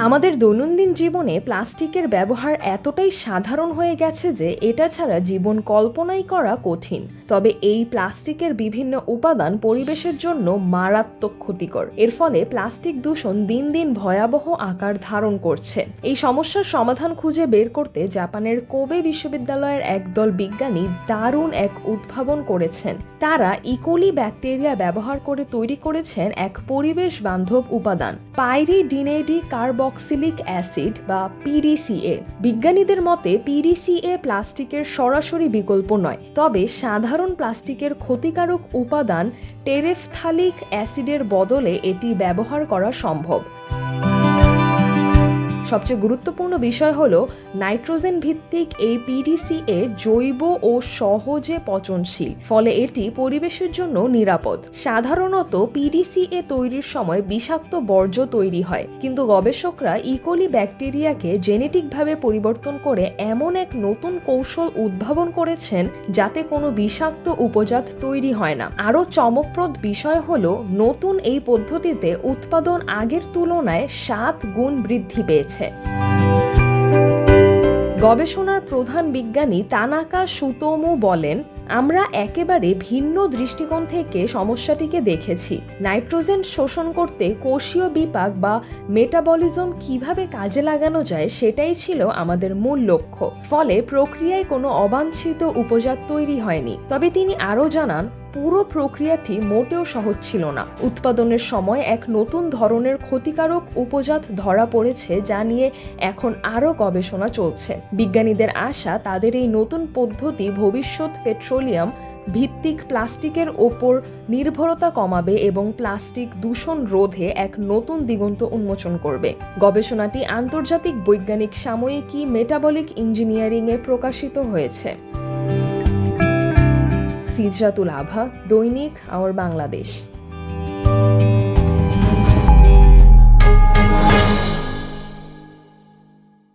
আমাদের দৈনন্দিন জীবনে প্লাস্টিকের ব্যবহার এতটাই সাধারণ হয়ে গেছে যে এটা ছাড়া জীবন কল্পনাই করা কঠিন। তবে এই প্লাস্টিকের বিভিন্ন উপাদান পরিবেশের জন্য মারাত্মক ক্ষতিকর। এর ফলে প্লাস্টিক দূষণ দিন দিন ভয়াবহ আকার ধারণ করছে। এই সমস্যার সমাধান খুঁজে বের করতে জাপানের কোবে বিশ্ববিদ্যালয়ের একদল বিজ্ঞানী দারুণ এক উদ্ভাবন করেছেন। তারা ইকোলি ব্যাকটেরিয়া ব্যবহার করে তৈরি করেছেন এক পরিবেশ বান্ধব উপাদান, পাইরিডিনেডি কার্বক্সিলিক অ্যাসিড বা পিডিসিএ। বিজ্ঞানীদের মতে পিডিসিএ প্লাস্টিকের সরাসরি বিকল্প নয়, তবে সাধারণ প্লাস্টিকের ক্ষতিকারক উপাদান টেরেফথালিক অ্যাসিডের বদলে এটি ব্যবহার করা সম্ভব। সবচেয়ে গুরুত্বপূর্ণ বিষয় হলো নাইট্রোজেন ভিত্তিক এই পিডিসিএ জৈব ও সহজে পচনশীল, ফলে এটি পরিবেশের জন্য নিরাপদ। সাধারণত পিডিসিএ তৈরির সময় বিষাক্ত বর্জ্য তৈরি হয়, কিন্তু গবেষকরা ইকোলি ব্যাকটেরিয়াকে জেনেটিকভাবে পরিবর্তন করে এমন এক নতুন কৌশল উদ্ভাবন করেছেন যাতে কোনো বিষাক্ত উপজাত তৈরি হয় না। আরও চমকপ্রদ বিষয় হলো নতুন এই পদ্ধতিতে উৎপাদন আগের তুলনায় 7 গুণ বৃদ্ধি পেয়েছে। গবেষণার প্রধান বিজ্ঞানী তানাকা সুতোমু বলেন, আমরা একেবারে ভিন্ন দৃষ্টিকোণ থেকে সমস্যাটিকে দেখেছি। নাইট্রোজেন শোষণ করতে কোষীয় বিপাক বা মেটাবলিজম কিভাবে কাজে লাগানো যায় সেটাই ছিল আমাদের মূল লক্ষ্য। ফলে প্রক্রিয়ায় কোনো অবাঞ্ছিত উপজাত তৈরি হয়নি। তবে তিনি আরও জানান, পুরো প্রক্রিয়াটি মোটেও সহজ ছিল না। উৎপাদনের সময় এক নতুন ধরনের ক্ষতিকারক উপজাত ধরা পড়েছে, যা নিয়ে এখন আরও গবেষণা চলছে। বিজ্ঞানীদের আশা, তাদের এই নতুন পদ্ধতি ভবিষ্যৎ পেট্রোলিয়াম ভিত্তিক প্লাস্টিকের ওপর নির্ভরতা কমাবে এবং প্লাস্টিক দূষণ রোধে এক নতুন দিগন্ত উন্মোচন করবে। গবেষণাটি আন্তর্জাতিক বৈজ্ঞানিক সাময়িকী মেটাবলিক ইঞ্জিনিয়ারিংয়ে প্রকাশিত হয়েছে। সিজরাতুল আভা, দৈনিক আওয়ার বাংলাদেশ।